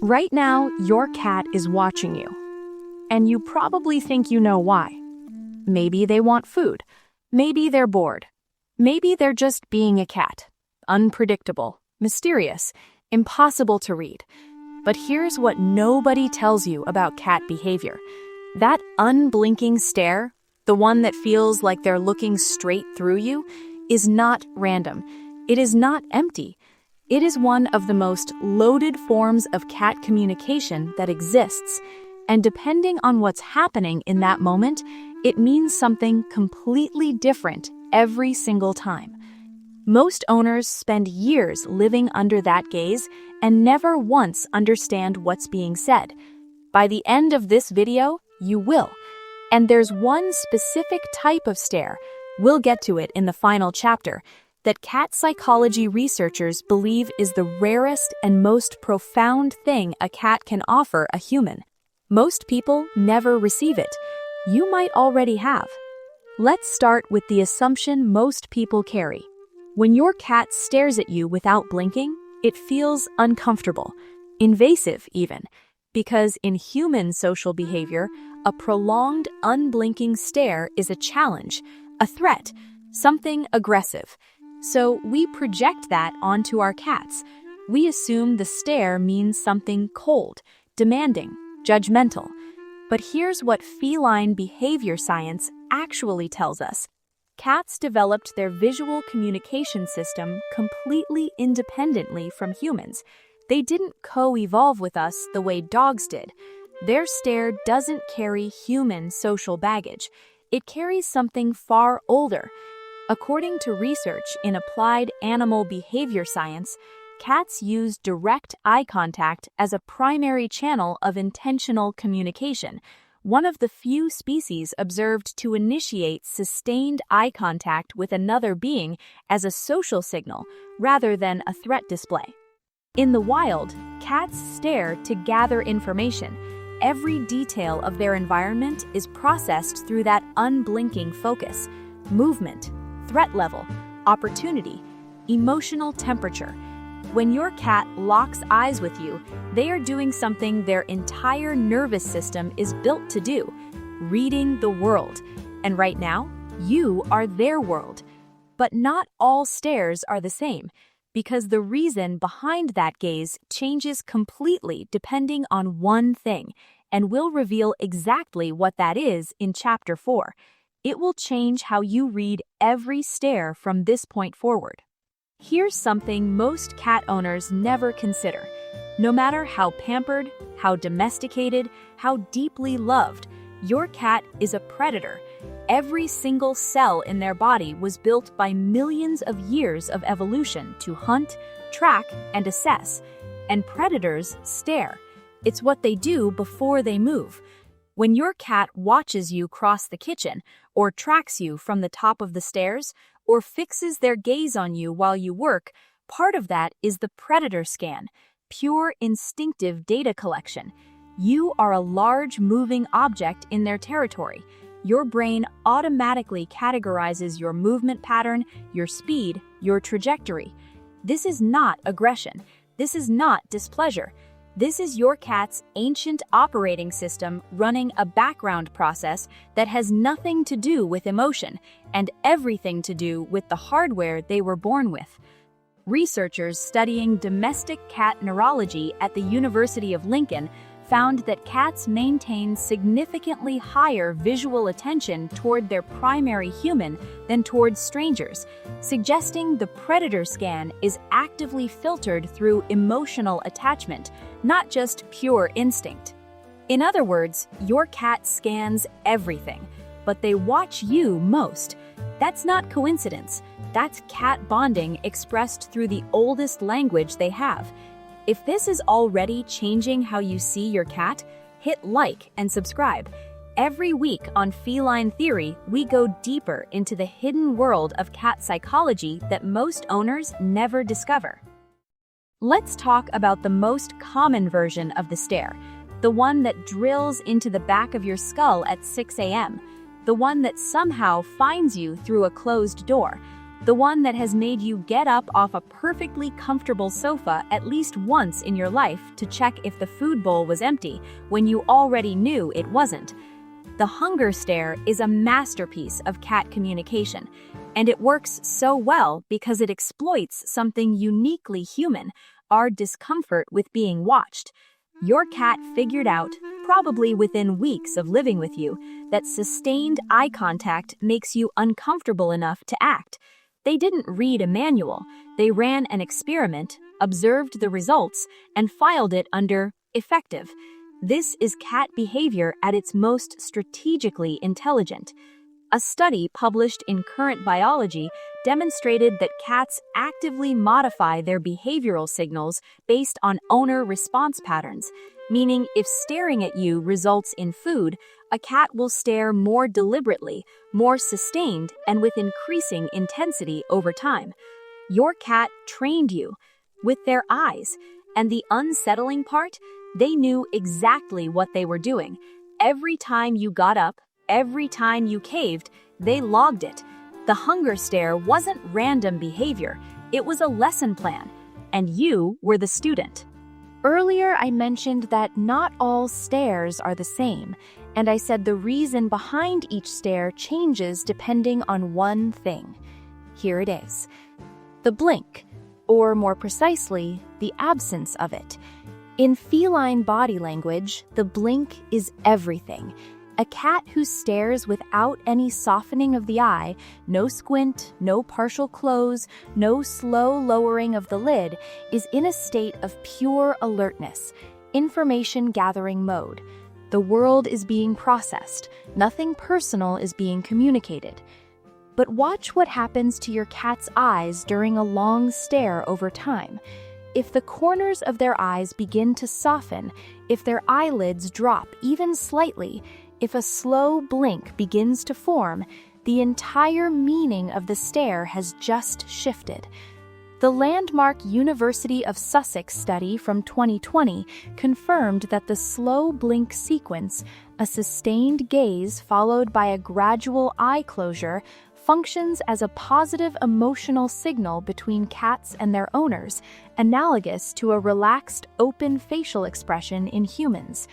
Right now, your cat is watching you, and you probably think you know why. Maybe they want food. Maybe they're bored. Maybe they're just being a cat. Unpredictable, mysterious, impossible to read. But here's what nobody tells you about cat behavior. That unblinking stare, the one that feels like they're looking straight through you, is not random. It is not empty. It is one of the most loaded forms of cat communication that exists. And depending on what's happening in that moment, it means something completely different every single time. Most owners spend years living under that gaze and never once understand what's being said. By the end of this video, you will. And there's one specific type of stare, we'll get to it in the final chapter, that cat psychology researchers believe is the rarest and most profound thing a cat can offer a human. Most people never receive it. You might already have. Let's start with the assumption most people carry. When your cat stares at you without blinking, it feels uncomfortable, invasive even, because in human social behavior, a prolonged, unblinking stare is a challenge, a threat, something aggressive. So we project that onto our cats. We assume the stare means something cold, demanding, judgmental. But here's what feline behavior science actually tells us. Cats developed their visual communication system completely independently from humans. They didn't co-evolve with us the way dogs did. Their stare doesn't carry human social baggage. It carries something far older. According to research in applied animal behavior science, cats use direct eye contact as a primary channel of intentional communication, one of the few species observed to initiate sustained eye contact with another being as a social signal rather than a threat display. In the wild, cats stare to gather information. Every detail of their environment is processed through that unblinking focus. Movement, threat level, opportunity, emotional temperature. When your cat locks eyes with you, they are doing something their entire nervous system is built to do, reading the world. And right now, you are their world. But not all stares are the same, because the reason behind that gaze changes completely depending on one thing, and we'll reveal exactly what that is in Chapter 4. It will change how you read every stare from this point forward. Here's something most cat owners never consider. No matter how pampered, how domesticated, how deeply loved, your cat is a predator. Every single cell in their body was built by millions of years of evolution to hunt, track, and assess. And predators stare. It's what they do before they move. When your cat watches you cross the kitchen, or tracks you from the top of the stairs, or fixes their gaze on you while you work, part of that is the predator scan, pure instinctive data collection. You are a large moving object in their territory. Your brain automatically categorizes your movement pattern, your speed, your trajectory. This is not aggression. This is not displeasure. This is your cat's ancient operating system running a background process that has nothing to do with emotion and everything to do with the hardware they were born with. Researchers studying domestic cat neurology at the University of Lincoln found that cats maintain significantly higher visual attention toward their primary human than towards strangers, suggesting the predator scan is actively filtered through emotional attachment, not just pure instinct. In other words, your cat scans everything, but they watch you most. That's not coincidence. That's cat bonding expressed through the oldest language they have. If this is already changing how you see your cat, hit like and subscribe. Every week on Feline Theory, we go deeper into the hidden world of cat psychology that most owners never discover. Let's talk about the most common version of the stare, the one that drills into the back of your skull at 6 a.m., the one that somehow finds you through a closed door, The one that has made you get up off a perfectly comfortable sofa at least once in your life to check if the food bowl was empty when you already knew it wasn't. The hunger stare is a masterpiece of cat communication, and it works so well because it exploits something uniquely human, our discomfort with being watched. Your cat figured out, probably within weeks of living with you, that sustained eye contact makes you uncomfortable enough to act. They didn't read a manual, they ran an experiment, observed the results, and filed it under effective. This is cat behavior at its most strategically intelligent. A study published in Current Biology demonstrated that cats actively modify their behavioral signals based on owner response patterns, meaning if staring at you results in food, a cat will stare more deliberately, more sustained, and with increasing intensity over time. Your cat trained you with their eyes, and the unsettling part, they knew exactly what they were doing. Every time you got up, every time you caved, they logged it. The hunger stare wasn't random behavior, it was a lesson plan, and you were the student. Earlier, I mentioned that not all stares are the same, and I said the reason behind each stare changes depending on one thing. Here it is. The blink, or more precisely, the absence of it. In feline body language, the blink is everything. A cat who stares without any softening of the eye, no squint, no partial close, no slow lowering of the lid, is in a state of pure alertness, information gathering mode. The world is being processed, nothing personal is being communicated. But watch what happens to your cat's eyes during a long stare over time. If the corners of their eyes begin to soften, if their eyelids drop even slightly, if a slow blink begins to form, the entire meaning of the stare has just shifted. The landmark University of Sussex study from 2020 confirmed that the slow blink sequence, a sustained gaze followed by a gradual eye closure, functions as a positive emotional signal between cats and their owners, analogous to a relaxed, open facial expression in humans.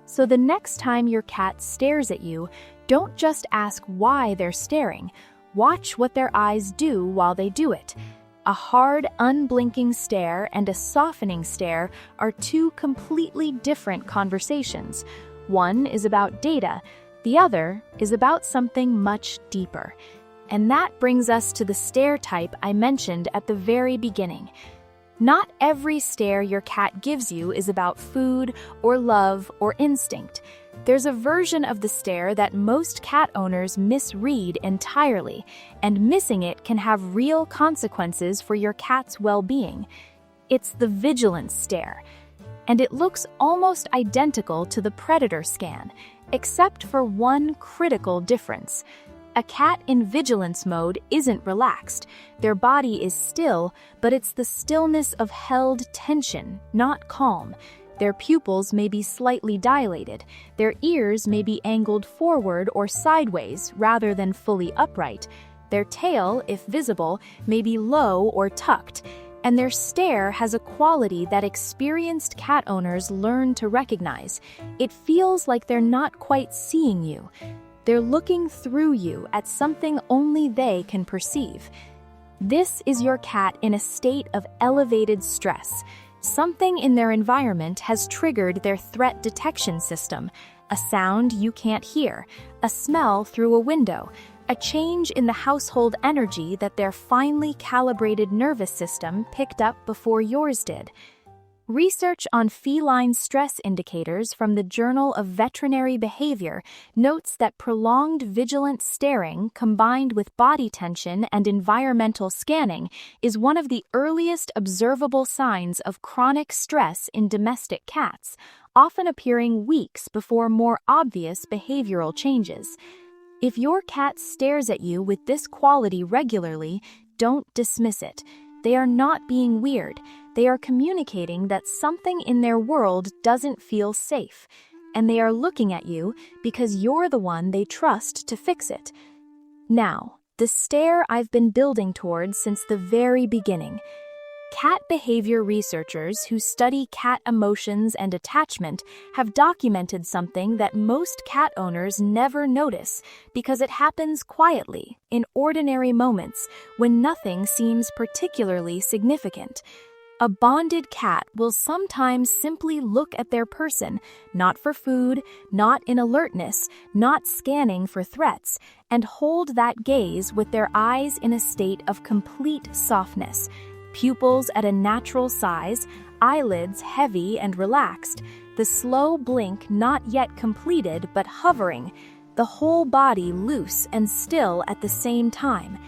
So the next time your cat stares at you, don't just ask why they're staring. Watch what their eyes do while they do it. A hard, unblinking stare and a softening stare are two completely different conversations. One is about data, the other is about something much deeper. And that brings us to the stare type I mentioned at the very beginning. Not every stare your cat gives you is about food or love or instinct. There's a version of the stare that most cat owners misread entirely, and missing it can have real consequences for your cat's well-being. It's the vigilance stare, and it looks almost identical to the predator scan, except for one critical difference. A cat in vigilance mode isn't relaxed. Their body is still, but it's the stillness of held tension, not calm. Their pupils may be slightly dilated. Their ears may be angled forward or sideways rather than fully upright. Their tail, if visible, may be low or tucked. And their stare has a quality that experienced cat owners learn to recognize. It feels like they're not quite seeing you. They're looking through you at something only they can perceive. This is your cat in a state of elevated stress. Something in their environment has triggered their threat detection system. A sound you can't hear, a smell through a window, a change in the household energy that their finely calibrated nervous system picked up before yours did. Research on feline stress indicators from the Journal of Veterinary Behavior notes that prolonged vigilant staring combined with body tension and environmental scanning is one of the earliest observable signs of chronic stress in domestic cats, often appearing weeks before more obvious behavioral changes. If your cat stares at you with this quality regularly, don't dismiss it. They are not being weird. They are communicating that something in their world doesn't feel safe, and they are looking at you because you're the one they trust to fix it. Now, the stare I've been building towards since the very beginning. Cat behavior researchers who study cat emotions and attachment have documented something that most cat owners never notice because it happens quietly, in ordinary moments, when nothing seems particularly significant. A bonded cat will sometimes simply look at their person, not for food, not in alertness, not scanning for threats, and hold that gaze with their eyes in a state of complete softness. Pupils at a natural size, eyelids heavy and relaxed, the slow blink not yet completed but hovering, the whole body loose and still at the same time.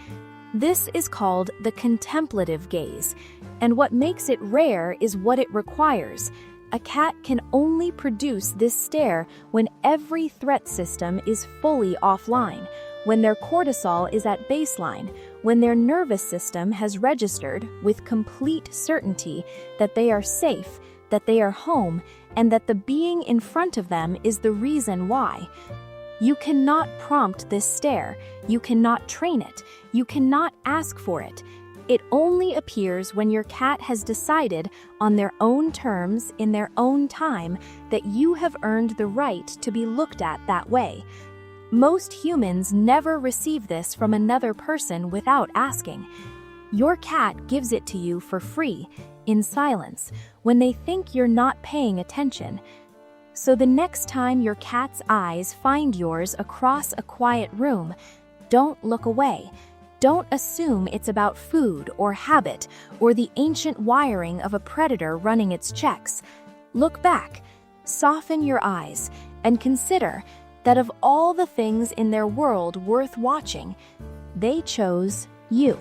This is called the contemplative gaze, and what makes it rare is what it requires. A cat can only produce this stare when every threat system is fully offline, when their cortisol is at baseline, when their nervous system has registered with complete certainty that they are safe, that they are home, and that the being in front of them is the reason why. You cannot prompt this stare, you cannot train it, you cannot ask for it. It only appears when your cat has decided on their own terms, in their own time, that you have earned the right to be looked at that way. Most humans never receive this from another person without asking. Your cat gives it to you for free, in silence, when they think you're not paying attention. So the next time your cat's eyes find yours across a quiet room, don't look away. Don't assume it's about food or habit or the ancient wiring of a predator running its checks. Look back, soften your eyes, and consider that of all the things in their world worth watching, they chose you.